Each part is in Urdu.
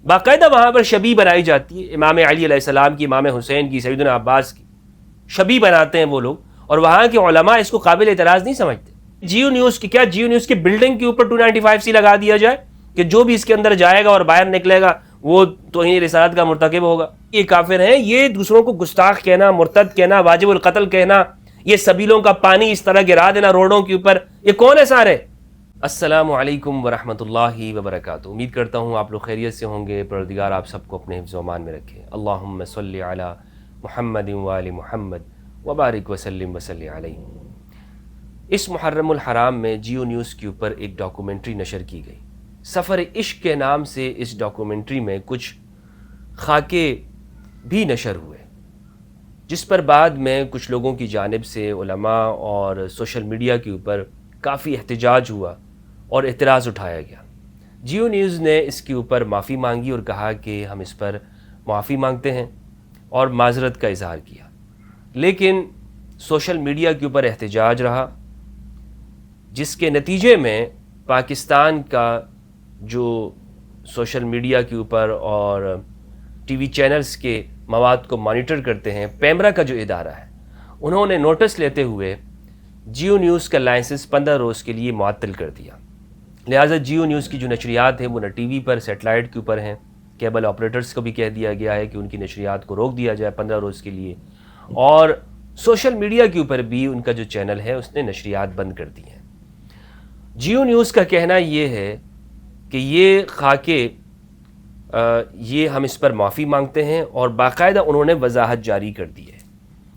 باقاعدہ وہاں پر شبیہ بنائی جاتی ہے، امام علی علیہ السلام کی، امام حسین کی، سیدنا عباس کی شبیہ بناتے ہیں وہ لوگ، اور وہاں کے علماء اس کو قابل اعتراض نہیں سمجھتے۔ جیو نیوز کی کیا، جیو نیوز کی بلڈنگ کے اوپر 295 سی لگا دیا جائے کہ جو بھی اس کے اندر جائے گا اور باہر نکلے گا وہ توہین رسالت کا مرتکب ہوگا؟ یہ کافر ہیں، یہ دوسروں کو گستاخ کہنا، مرتد کہنا، واجب القتل کہنا، یہ سبیلوں کا پانی اس طرح گرا دینا روڈوں کے اوپر، یہ کون ہے سارے؟ السلام علیکم ورحمۃ اللہ وبرکاتہ۔ امید کرتا ہوں آپ لوگ خیریت سے ہوں گے، پروردگار آپ سب کو اپنے حفظ و امان میں رکھے۔ اللہم صلی علی محمد وآل محمد وبارک وسلم وصلی علیہ۔ اس محرم الحرام میں جیو نیوز کے اوپر ایک ڈاکومنٹری نشر کی گئی، سفر عشق کے نام سے۔ اس ڈاکومنٹری میں کچھ خاکے بھی نشر ہوئے، جس پر بعد میں کچھ لوگوں کی جانب سے علماء اور سوشل میڈیا کے اوپر کافی احتجاج ہوا اور اعتراض اٹھایا گیا۔ جیو نیوز نے اس کے اوپر معافی مانگی اور کہا کہ ہم اس پر معافی مانگتے ہیں اور معذرت کا اظہار کیا، لیکن سوشل میڈیا کے اوپر احتجاج رہا، جس کے نتیجے میں پاکستان کا جو سوشل میڈیا کے اوپر اور ٹی وی چینلز کے مواد کو مانیٹر کرتے ہیں، پیمرا کا جو ادارہ ہے، انہوں نے نوٹس لیتے ہوئے جیو نیوز کا لائسنس 15 روز کے لیے معطل کر دیا۔ لہٰذا جیو نیوز کی جو نشریات ہیں وہ نہ ٹی وی پر، سیٹلائٹ کے اوپر ہیں، کیبل آپریٹرز کو بھی کہہ دیا گیا ہے کہ ان کی نشریات کو روک دیا جائے 15 روز کے لیے، اور سوشل میڈیا کے اوپر بھی ان کا جو چینل ہے اس نے نشریات بند کر دی ہیں۔ جیو نیوز کا کہنا یہ ہے کہ یہ خاکے یہ ہم اس پر معافی مانگتے ہیں، اور باقاعدہ انہوں نے وضاحت جاری کر دی ہے۔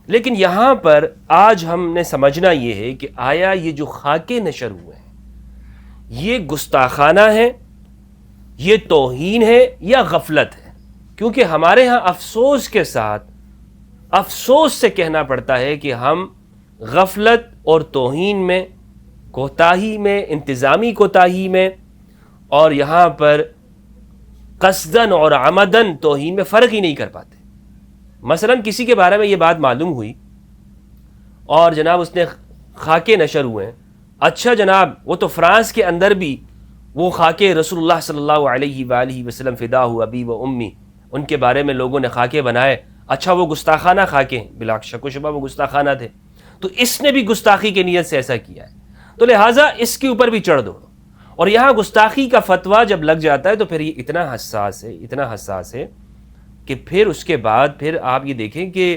لیکن یہاں پر آج ہم نے سمجھنا یہ ہے کہ آیا یہ جو خاکے نشر ہوئے ہیں یہ گستاخانہ ہے، یہ توہین ہے یا غفلت ہے؟ کیونکہ ہمارے ہاں افسوس کے ساتھ، افسوس سے کہنا پڑتا ہے کہ ہم غفلت اور توہین میں، کوتاہی میں، انتظامی کوتاہی میں، اور یہاں پر قصداً اور عمداً توہین میں فرق ہی نہیں کر پاتے۔ مثلا کسی کے بارے میں یہ بات معلوم ہوئی اور جناب اس نے خاکے نشر ہوئے ہیں، اچھا جناب وہ تو فرانس کے اندر بھی وہ خاکے رسول اللہ صلی اللہ علیہ وآلہ وسلم فدا ہو ابی و امی، ان کے بارے میں لوگوں نے خاکے بنائے، اچھا وہ گستاخانہ خاکے ہیں، بلا شک و شبہ وہ گستاخانہ تھے، تو اس نے بھی گستاخی کی نیت سے ایسا کیا ہے، تو لہٰذا اس کے اوپر بھی چڑھ دوڑو۔ اور یہاں گستاخی کا فتویٰ جب لگ جاتا ہے تو پھر یہ اتنا حساس ہے کہ پھر اس کے بعد پھر آپ یہ دیکھیں کہ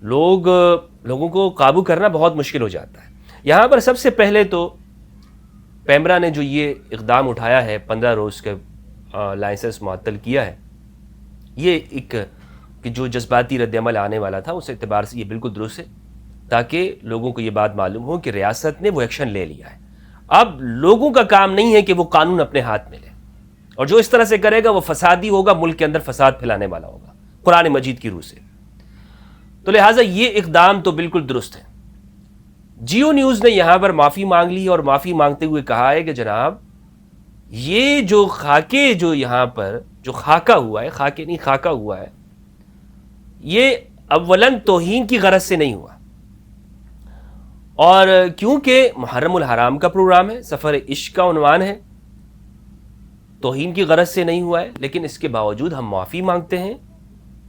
لوگوں کو قابو کرنا بہت مشکل ہو جاتا ہے۔ یہاں پر سب سے پہلے تو پیمرا نے جو یہ اقدام اٹھایا ہے، 15 روز کا لائسنس معطل کیا ہے، یہ ایک کہ جو جذباتی رد عمل آنے والا تھا اس اعتبار سے یہ بالکل درست ہے، تاکہ لوگوں کو یہ بات معلوم ہو کہ ریاست نے وہ ایکشن لے لیا ہے۔ اب لوگوں کا کام نہیں ہے کہ وہ قانون اپنے ہاتھ میں لے، اور جو اس طرح سے کرے گا وہ فسادی ہوگا، ملک کے اندر فساد پھیلانے والا ہوگا قرآن مجید کی روح سے۔ تو لہٰذا یہ اقدام تو بالکل درست ہے۔ جیو نیوز نے یہاں پر معافی مانگ لی، اور معافی مانگتے ہوئے کہا ہے کہ جناب یہ جو خاکے جو یہاں پر جو خاکہ ہوا ہے، خاکے نہیں خاکہ ہوا ہے، یہ اولاً توہین کی غرض سے نہیں ہوا، اور کیونکہ محرم الحرام کا پروگرام ہے، سفر عشق کا عنوان ہے، توہین کی غرض سے نہیں ہوا ہے، لیکن اس کے باوجود ہم معافی مانگتے ہیں،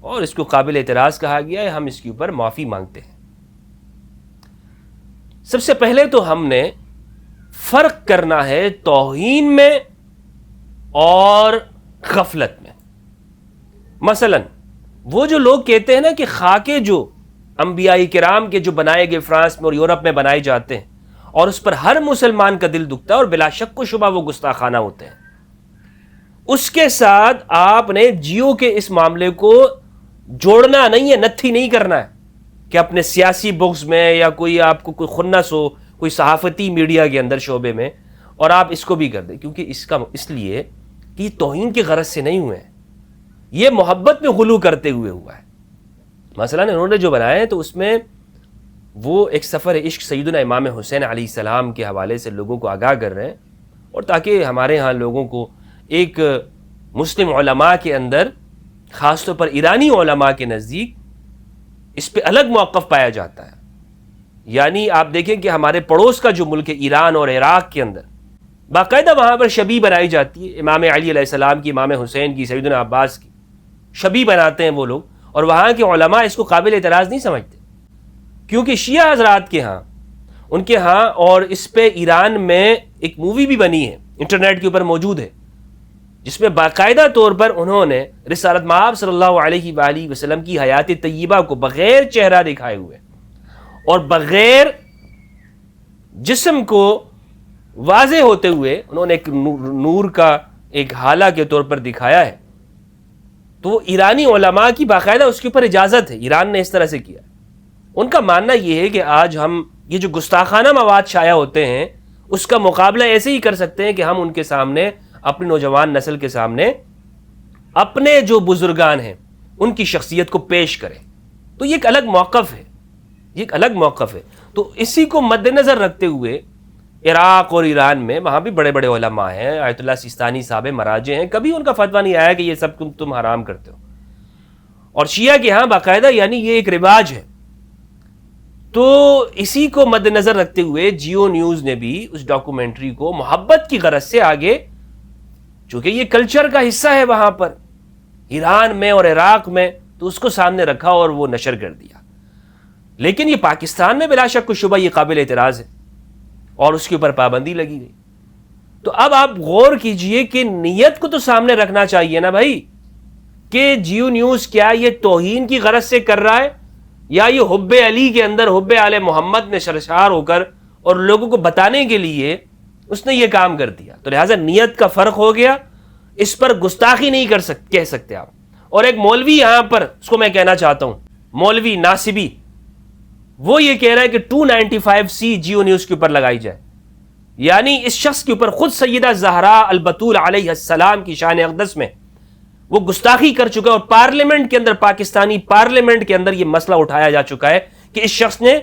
اور اس کو قابل اعتراض کہا گیا ہے، ہم اس کے اوپر معافی مانگتے ہیں۔ سب سے پہلے تو ہم نے فرق کرنا ہے توہین میں اور غفلت میں۔ مثلا وہ جو لوگ کہتے ہیں نا کہ خاکے جو انبیاء کرام کے جو بنائے گئے فرانس میں اور یورپ میں بنائے جاتے ہیں، اور اس پر ہر مسلمان کا دل دکھتا ہے، اور بلا شک و شبہ وہ گستاخانہ ہوتے ہیں، اس کے ساتھ آپ نے جیو کے اس معاملے کو جوڑنا نہیں ہے، نتھی نہیں کرنا ہے کہ اپنے سیاسی بغض میں یا کوئی آپ کو کوئی خنث ہو کوئی صحافتی میڈیا کے اندر شعبے میں، اور آپ اس کو بھی کر دیں، کیونکہ اس لیے کہ یہ توہین کی غرض سے نہیں ہوئے ہیں، یہ محبت میں غلو کرتے ہوئے ہوا ہے۔ مثلا انہوں نے جو بنایا ہے تو اس میں وہ ایک سفر عشق سیدنا امام حسین علیہ السلام کے حوالے سے لوگوں کو آگاہ کر رہے ہیں، اور تاکہ ہمارے ہاں لوگوں کو ایک مسلم علماء کے اندر، خاص طور پر ایرانی علماء کے نزدیک اس پہ الگ موقف پایا جاتا ہے۔ یعنی آپ دیکھیں کہ ہمارے پڑوس کا جو ملک ہے ایران اور عراق کے اندر، باقاعدہ وہاں پر شبیہ بنائی جاتی ہے امام علی علیہ السلام کی، امام حسین کی، سیدنا عباس کی، شبیہ بناتے ہیں وہ لوگ، اور وہاں کے علماء اس کو قابل اعتراض نہیں سمجھتے، کیونکہ شیعہ حضرات کے ہاں، ان کے ہاں، اور اس پہ ایران میں ایک مووی بھی بنی ہے، انٹرنیٹ کے اوپر موجود ہے، جس میں باقاعدہ طور پر انہوں نے رسالت مآب صلی اللہ علیہ وآلہ وسلم کی حیات طیبہ کو بغیر چہرہ دکھائے ہوئے اور بغیر جسم کو واضح ہوتے ہوئے انہوں نے ایک نور کا ایک حالہ کے طور پر دکھایا ہے. تو وہ ایرانی علماء کی باقاعدہ اس کے اوپر اجازت ہے، ایران نے اس طرح سے کیا. ان کا ماننا یہ ہے کہ آج ہم یہ جو گستاخانہ مواد شائع ہوتے ہیں اس کا مقابلہ ایسے ہی کر سکتے ہیں کہ ہم ان کے سامنے، اپنی نوجوان نسل کے سامنے، اپنے جو بزرگان ہیں ان کی شخصیت کو پیش کریں. تو یہ ایک الگ موقف ہے، یہ ایک الگ موقف ہے. تو اسی کو مد نظر رکھتے ہوئے عراق اور ایران میں وہاں بھی بڑے بڑے علماء ہیں، آیت اللہ سیستانی صاحب مراجع ہیں، کبھی ان کا فتویٰ نہیں آیا کہ یہ سب تم حرام کرتے ہو. اور شیعہ کے ہاں باقاعدہ یعنی یہ ایک رواج ہے. تو اسی کو مد نظر رکھتے ہوئے جیو نیوز نے بھی اس ڈاکومنٹری کو محبت کی غرض سے آگے، چونکہ یہ کلچر کا حصہ ہے وہاں پر ایران میں اور عراق میں، تو اس کو سامنے رکھا اور وہ نشر کر دیا. لیکن یہ پاکستان میں بلا شک و شبہ یہ قابل اعتراض ہے اور اس کے اوپر پابندی لگی گئی. تو اب آپ غور کیجئے کہ نیت کو تو سامنے رکھنا چاہیے نا بھائی، کہ جیو نیوز کیا یہ توہین کی غرض سے کر رہا ہے یا یہ حب علی کے اندر حب آل محمد میں سرشار ہو کر اور لوگوں کو بتانے کے لیے اس نے یہ کام کر دیا. تو لہٰذا نیت کا فرق ہو گیا، اس پر گستاخی نہیں کہہ سکتے آپ. اور ایک مولوی یہاں پر، اس کو میں کہنا چاہتا ہوں، مولوی ناصبی، وہ یہ کہہ رہا ہے کہ 295C جیو نیوز کے اوپر لگائی جائے. یعنی اس شخص کے اوپر خود سیدہ زہراء البتول علیہ السلام کی شان اقدس میں وہ گستاخی کر چکا ہے، اور پارلیمنٹ کے اندر، پاکستانی پارلیمنٹ کے اندر یہ مسئلہ اٹھایا جا چکا ہے کہ اس شخص نے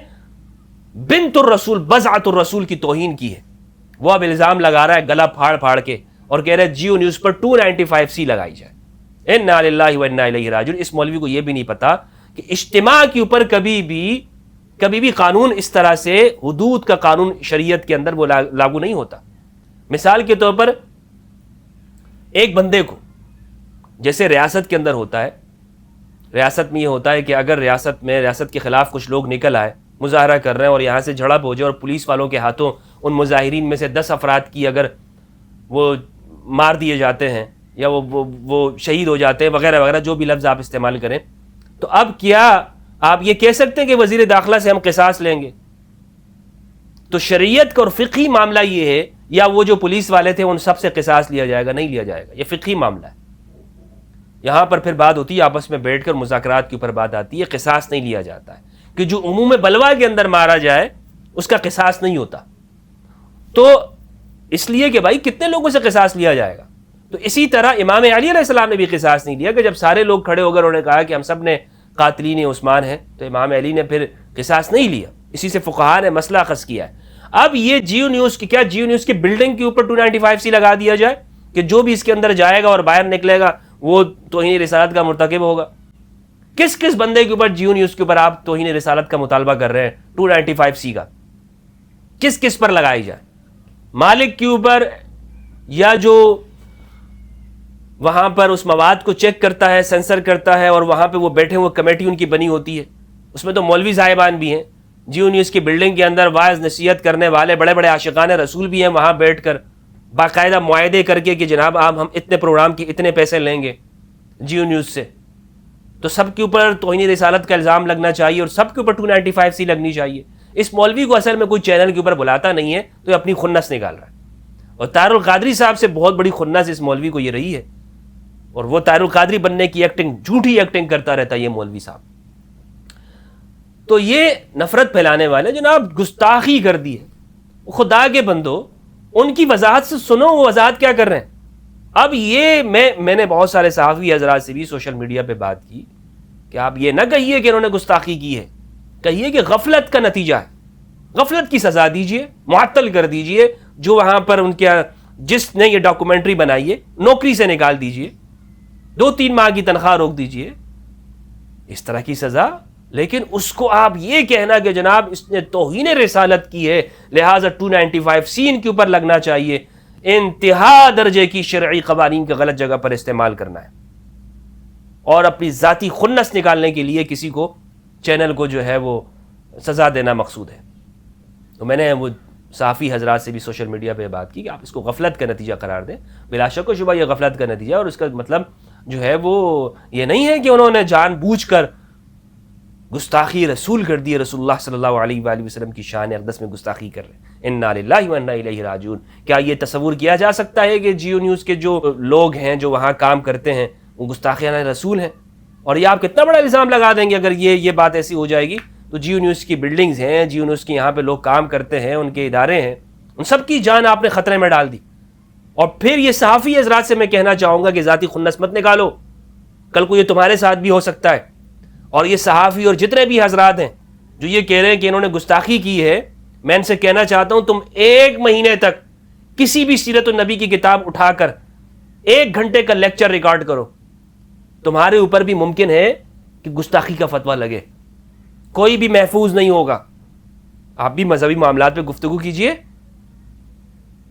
بنت الرسول، بضعۃ الرسول کی توہین کی ہے. وہ اب الزام لگا رہا ہے گلا پھاڑ پھاڑ کے اور کہہ رہا ہے جیو نیوز پر 295C لگائی جائے. انا للہ و انا الیہ راجعون. اس مولوی کو یہ بھی نہیں پتا کہ اجتماع کے اوپر کبھی بھی قانون اس طرح سے، حدود کا قانون شریعت کے اندر وہ لاگو نہیں ہوتا. مثال کے طور پر ایک بندے کو، جیسے ریاست کے اندر ہوتا ہے، ریاست میں یہ ہوتا ہے کہ اگر ریاست کے خلاف کچھ لوگ نکل آئے، مظاہرہ کر رہے ہیں اور یہاں سے جھڑپ ہو جائے اور پولیس والوں کے ہاتھوں ان مظاہرین میں سے 10 افراد کی اگر وہ مار دیے جاتے ہیں یا وہ شہید ہو جاتے ہیں وغیرہ وغیرہ، جو بھی لفظ آپ استعمال کریں، تو اب کیا آپ یہ کہہ سکتے ہیں کہ وزیر داخلہ سے ہم قصاص لیں گے؟ تو شریعت کا اور فقہی معاملہ یہ ہے، یا وہ جو پولیس والے تھے ان سب سے قصاص لیا جائے گا؟ نہیں لیا جائے گا. یہ فقہی معاملہ ہے. یہاں پر پھر بات ہوتی ہے، آپس میں بیٹھ کر مذاکرات کے اوپر بات آتی ہے، قصاص نہیں لیا جاتا ہے کہ جو عموم بلوا کے اندر مارا جائے اس کا قصاص نہیں ہوتا. تو اس لیے کہ بھائی کتنے لوگوں سے قصاص لیا جائے گا. تو اسی طرح امام علی علیہ السلام نے بھی قصاص نہیں لیا، کہ جب سارے لوگ کھڑے ہو کر انہوں نے کہا کہ ہم سب نے قاتلین عثمان ہیں، تو امام علی نے پھر قصاص نہیں لیا. اسی سے فقہاء نے مسئلہ اخذ کیا ہے. اب یہ جیو نیوز کی، کیا جیو نیوز کی بلڈنگ کے اوپر 295C لگا دیا جائے کہ جو بھی اس کے اندر جائے گا اور باہر نکلے گا وہ توہین رسالت کا مرتکب ہوگا؟ کس بندے کے اوپر جیو نیوز کے اوپر آپ توہین رسالت کا مطالبہ کر رہے ہیں 295C کا؟ کس پر لگائی جائے؟ مالک کے اوپر، یا جو وہاں پر اس مواد کو چیک کرتا ہے، سینسر کرتا ہے، اور وہاں پہ وہ بیٹھے ہوئے کمیٹی ان کی بنی ہوتی ہے، اس میں تو مولوی صاحبان بھی ہیں. جیو نیوز کی بلڈنگ کے اندر واعظ نصیحت کرنے والے بڑے بڑے عاشقان رسول بھی ہیں، وہاں بیٹھ کر باقاعدہ معاہدے کر کے کہ جناب آپ، ہم اتنے پروگرام کی اتنے پیسے لیں گے جیو نیوز سے. تو سب کے اوپر توہین رسالت کا الزام لگنا چاہیے اور سب کے اوپر 295C لگنی چاہیے. اس مولوی کو اصل میں کوئی چینل کے اوپر بلاتا نہیں ہے، تو یہ اپنی خنس نکال رہا ہے. اور طاہر القادری صاحب سے بہت بڑی خنس اس مولوی کو یہ رہی ہے، اور وہ طاہر القادری بننے کی ایکٹنگ، جھوٹی ایکٹنگ کرتا رہتا ہے یہ مولوی صاحب. تو یہ نفرت پھیلانے والے جناب گستاخی کر دی ہے. خدا کے بندو، ان کی وضاحت سے سنو، وہ وضاحت کیا کر رہے ہیں. اب یہ میں نے بہت سارے صحافی حضرات سے بھی سوشل میڈیا پہ بات کی کہ آپ یہ نہ کہیے کہ انہوں نے گستاخی کی ہے، کہیے کہ غفلت کا نتیجہ ہے. غفلت کی سزا دیجئے، معطل کر دیجئے. جو وہاں پر ان کے جس نے یہ ڈاکومنٹری بنائی ہے نوکری سے نکال دیجئے، 2-3 ماہ کی تنخواہ روک دیجئے، اس طرح کی سزا. لیکن اس کو آپ یہ کہنا کہ جناب اس نے توہین رسالت کی ہے لہٰذا 295C ان کے اوپر لگنا چاہیے، انتہا درجے کی شرعی قوانین کا غلط جگہ پر استعمال کرنا ہے اور اپنی ذاتی خنس نکالنے کے لیے کسی کو چینل کو جو ہے وہ سزا دینا مقصود ہے. تو میں نے وہ صحافی حضرات سے بھی سوشل میڈیا پہ بات کی کہ آپ اس کو غفلت کا نتیجہ قرار دیں. بلا شک و شبہ یہ غفلت کا نتیجہ، اور اس کا مطلب جو ہے وہ یہ نہیں ہے کہ انہوں نے جان بوجھ کر گستاخی رسول کر دی. رسول اللہ صلی اللہ علیہ وآلہ وسلم کی شان اقدس میں گستاخی کر رہے ہیں. انا للہ و انا الیہ راجعون. کیا یہ تصور کیا جا سکتا ہے کہ جیو نیوز کے جو لوگ ہیں جو وہاں کام کرتے ہیں وہ گستاخیانہ رسول ہیں؟ اور یہ آپ کتنا بڑا الزام لگا دیں گے اگر یہ بات ایسی ہو جائے گی. تو جیو نیوز کی بلڈنگز ہیں، جیو نیوز کی یہاں پہ لوگ کام کرتے ہیں، ان کے ادارے ہیں، ان سب کی جان آپ نے خطرے میں ڈال دی. اور پھر یہ صحافی حضرات سے میں کہنا چاہوں گا کہ ذاتی خنث مت نکالو، کل کو یہ تمہارے ساتھ بھی ہو سکتا ہے. اور یہ صحافی اور جتنے بھی حضرات ہیں جو یہ کہہ رہے ہیں کہ انہوں نے گستاخی کی ہے، میں ان سے کہنا چاہتا ہوں تم 1 مہینے تک کسی بھی سیرت النبی کی کتاب اٹھا کر 1 گھنٹے کا لیکچر ریکارڈ کرو، تمہارے اوپر بھی ممکن ہے کہ گستاخی کا فتویٰ لگے. کوئی بھی محفوظ نہیں ہوگا. آپ بھی مذہبی معاملات پہ گفتگو کیجئے،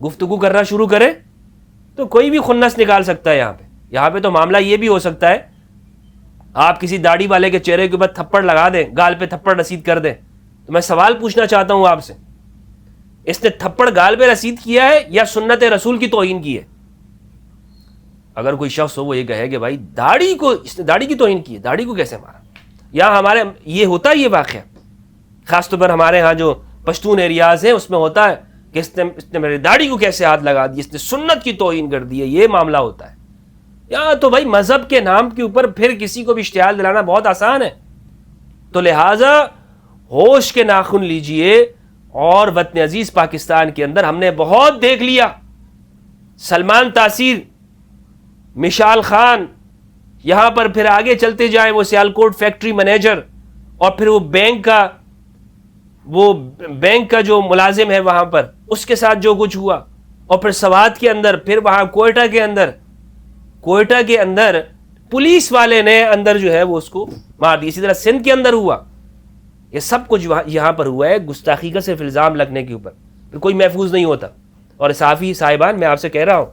گفتگو کرنا شروع کریں تو کوئی بھی خنث نکال سکتا ہے. یہاں پہ تو معاملہ یہ بھی ہو سکتا ہے آپ کسی داڑھی والے کے چہرے کے اوپر تھپڑ لگا دیں، گال پہ تھپڑ رسید کر دیں. تو میں سوال پوچھنا چاہتا ہوں آپ سے، اس نے تھپڑ گال پہ رسید کیا ہے یا سنت رسول کی توہین کی ہے؟ اگر کوئی شخص ہو وہ یہ کہے کہ بھائی اس نے داڑھی کی توہین کی ہے، داڑھی کو کیسے مارا؟ یا ہمارے یہ ہوتا ہے یہ واقعہ، خاص طور پر ہمارے ہاں جو پشتون ایریاز ہیں اس میں ہوتا ہے کہ اس نے میری داڑھی کو کیسے ہاتھ لگا دی، اس نے سنت کی توہین کر دی ہے. یہ معاملہ ہوتا ہے. یا تو بھائی مذہب کے نام کے اوپر پھر کسی کو بھی اشتعال دلانا بہت آسان ہے. تو لہٰذا ہوش کے ناخن لیجئے. اور وطن عزیز پاکستان کے اندر ہم نے بہت دیکھ لیا، سلمان تاثیر، مشال خان، یہاں پر پھر آگے چلتے جائیں وہ سیالکوٹ فیکٹری مینیجر، اور پھر وہ بینک کا جو ملازم ہے وہاں پر، اس کے ساتھ جو کچھ ہوا. اور پھر سوات کے اندر، پھر وہاں کوئٹہ کے اندر پولیس والے نے اندر جو ہے وہ اس کو مار دی. اسی طرح سندھ کے اندر ہوا. یہ سب کچھ یہاں پر ہوا ہے گستاخی کا صرف الزام لگنے کے اوپر. پھر کوئی محفوظ نہیں ہوتا. اور صحافی صاحبان، میں آپ سے کہہ رہا ہوں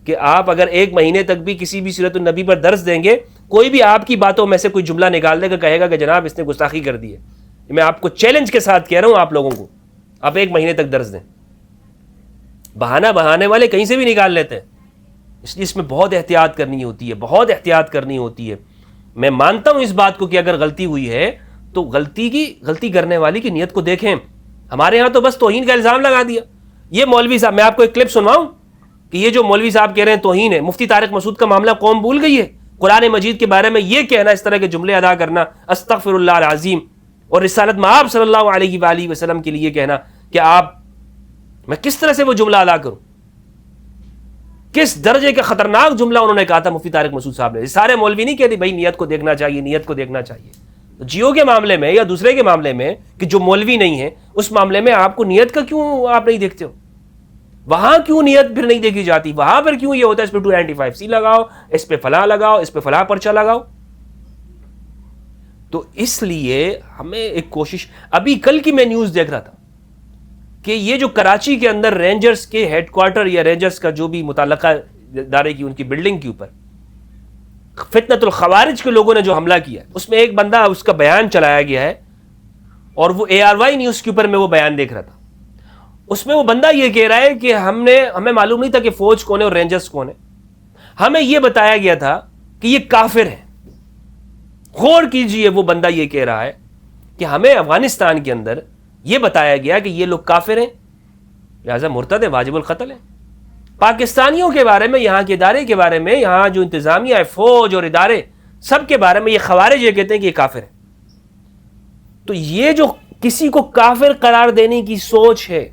کہ آپ اگر 1 مہینے تک بھی کسی بھی سیرت النبی پر درس دیں گے، کوئی بھی آپ کی باتوں میں سے کوئی جملہ نکال دے گا، کہے گا کہ جناب اس نے گستاخی کر دی ہے. میں آپ کو چیلنج کے ساتھ کہہ رہا ہوں آپ لوگوں کو، آپ 1 مہینے تک درس دیں. بہانہ بہانے والے کہیں سے بھی نکال لیتے ہیں. اس لیے اس میں بہت احتیاط کرنی ہوتی ہے. میں مانتا ہوں اس بات کو کہ اگر غلطی ہوئی ہے تو غلطی کرنے والی کی نیت کو دیکھیں. ہمارے ہاں تو بس توہین کا الزام لگا دیا. یہ مولوی صاحب، میں آپ کو ایک کلپ سنواؤں کہ یہ جو مولوی صاحب کہہ رہے ہیں توہین ہے. مفتی طارق مسعود کا معاملہ قوم بھول گئی ہے. قرآن مجید کے بارے میں یہ کہنا، اس طرح کے جملے ادا کرنا، استغفر اللہ العظیم، اور رسالت مآب صلی اللہ علیہ وآلہ وسلم کے لیے کہنا کہ میں کس طرح سے وہ جملہ ادا کروں. کس درجے کا خطرناک جملہ انہوں نے کہا تھا مفتی طارق مسعود صاحب نے. سارے مولوی نہیں کہتے بھائی نیت کو دیکھنا چاہیے. جیو کے معاملے میں یا دوسرے کے معاملے میں کہ جو مولوی نہیں ہے، اس معاملے میں آپ کو نیت کا کیوں آپ نہیں دیکھتے ہو؟ وہاں کیوں نیت پھر نہیں دیکھی جاتی؟ وہاں پر کیوں یہ ہوتا ہے اس پہ 295C لگاؤ، اس پہ فلاں لگاؤ، اس پہ فلاں پرچہ لگاؤ؟ تو اس لیے ہمیں ایک کوشش، ابھی کل کی میں نیوز دیکھ رہا تھا کہ یہ جو کراچی کے اندر رینجرز کے ہیڈ کوارٹر یا رینجرز کا جو بھی متعلقہ ادارے کی ان کی بلڈنگ کے اوپر فتنۃ الخوارج کے لوگوں نے جو حملہ کیا، اس میں ایک بندہ اس کا بیان چلایا گیا ہے، اور وہ ARY نیوز کے اوپر میں وہ بیان دیکھ رہا تھا. اس میں وہ بندہ یہ کہہ رہا ہے کہ ہمیں معلوم نہیں تھا کہ فوج کون ہے اور رینجرز کون ہے. ہمیں یہ بتایا گیا تھا کہ یہ کافر ہیں. غور کیجئے، وہ بندہ یہ کہہ رہا ہے کہ ہمیں افغانستان کے اندر یہ بتایا گیا کہ یہ لوگ کافر ہیں، لہذا مرتد ہے، واجب القتل ہے. پاکستانیوں کے بارے میں، یہاں کے ادارے کے بارے میں، یہاں جو انتظامیہ ہے، فوج اور ادارے، سب کے بارے میں یہ خوارج یہ کہتے ہیں کہ یہ کافر ہے. تو یہ جو کسی کو کافر قرار دینے کی سوچ ہے،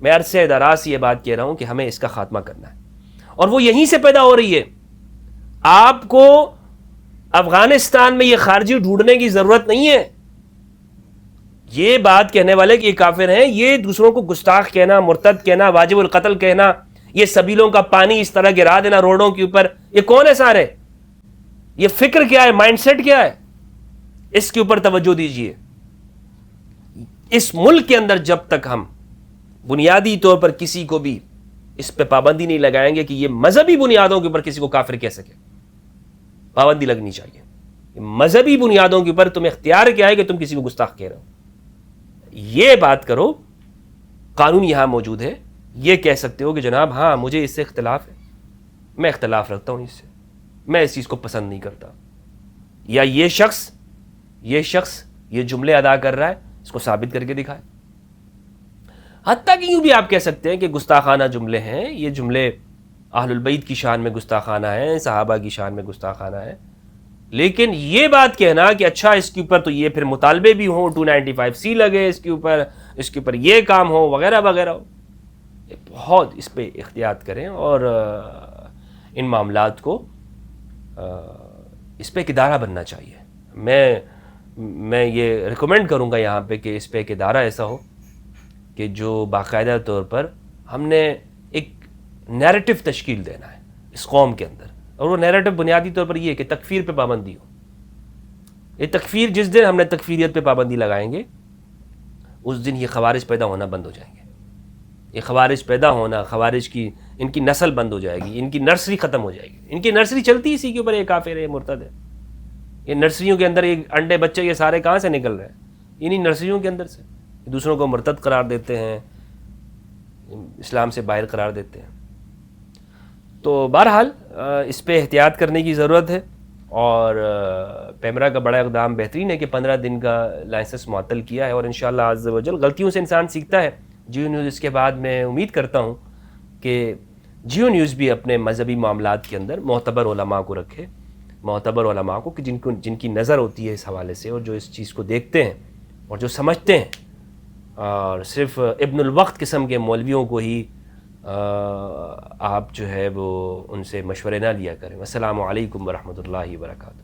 میں عرصے دراز سے یہ بات کہہ رہا ہوں کہ ہمیں اس کا خاتمہ کرنا ہے، اور وہ یہیں سے پیدا ہو رہی ہے. آپ کو افغانستان میں یہ خارجی ڈھونڈنے کی ضرورت نہیں ہے. یہ بات کہنے والے کہ یہ کافر ہیں، یہ دوسروں کو گستاخ کہنا، مرتد کہنا، واجب القتل کہنا، یہ سبیلوں کا پانی اس طرح گرا دینا روڈوں کے اوپر، یہ کون ہے سارے؟ یہ فکر کیا ہے، مائنڈ سیٹ کیا ہے؟ اس کے اوپر توجہ دیجئے. اس ملک کے اندر جب تک ہم بنیادی طور پر کسی کو بھی اس پہ پابندی نہیں لگائیں گے کہ یہ مذہبی بنیادوں کے اوپر کسی کو کافر کہہ سکے. پابندی لگنی چاہیے. مذہبی بنیادوں کے اوپر تمہیں اختیار کیا ہے کہ تم کسی کو گستاخ کہہ رہے ہو. یہ بات کرو, قانون یہاں موجود ہے, یہ کہہ سکتے ہو کہ جناب ہاں مجھے اس سے اختلاف ہے, میں اختلاف رکھتا ہوں اس سے, میں اس چیز کو پسند نہیں کرتا, یا یہ شخص یہ جملے ادا کر رہا ہے, اس کو ثابت کر کے دکھائے. حتیٰ کہ یوں بھی آپ کہہ سکتے ہیں کہ گستاخانہ جملے ہیں, یہ جملے اہل البیت کی شان میں گستاخانہ ہیں, صحابہ کی شان میں گستاخانہ ہے, لیکن یہ بات کہنا کہ اچھا اس کے اوپر تو یہ پھر مطالبے بھی ہوں, 295C لگے اس کے اوپر یہ کام ہو وغیرہ وغیرہ ہو, بہت اس پہ احتیاط کریں. اور ان معاملات کو اس پہ ایک ادارہ بننا چاہیے. میں یہ ریکمینڈ کروں گا یہاں پہ کہ اس پہ ایک ادارہ ایسا ہو کہ جو باقاعدہ طور پر ہم نے ایک نیریٹو تشکیل دینا ہے اس قوم کے اندر, اور وہ نیریٹو بنیادی طور پر یہ ہے کہ تکفیر پہ پابندی ہو. یہ تکفیر, جس دن ہم نے تکفیریت پہ پابندی لگائیں گے اس دن یہ خوارج پیدا ہونا بند ہو جائیں گے. یہ خوارج پیدا ہونا, خوارج کی ان کی نسل بند ہو جائے گی, ان کی نرسری ختم ہو جائے گی. ان کی نرسری چلتی اسی کے اوپر, یہ کافر ہے, یہ مرتد ہے. یہ نرسریوں کے اندر یہ انڈے بچے یہ سارے کہاں سے نکل رہے ہیں؟ انہی نرسریوں کے اندر سے. دوسروں کو مرتد قرار دیتے ہیں, اسلام سے باہر قرار دیتے ہیں. تو بہرحال اس پہ احتیاط کرنے کی ضرورت ہے. اور پیمرا کا بڑا اقدام بہترین ہے کہ 15 دن کا لائسنس معطل کیا ہے, اور انشاءاللہ عز و جل غلطیوں سے انسان سیکھتا ہے. جیو نیوز اس کے بعد میں امید کرتا ہوں کہ جیو نیوز بھی اپنے مذہبی معاملات کے اندر معتبر علماء کو رکھے, معتبر علماء کو کہ جن کی نظر ہوتی ہے اس حوالے سے, اور جو اس چیز کو دیکھتے ہیں اور جو سمجھتے ہیں, اور صرف ابن الوقت قسم کے مولویوں کو ہی آپ جو ہے وہ ان سے مشورے نہ لیا کریں. السلام علیکم ورحمۃ اللہ وبرکاتہ.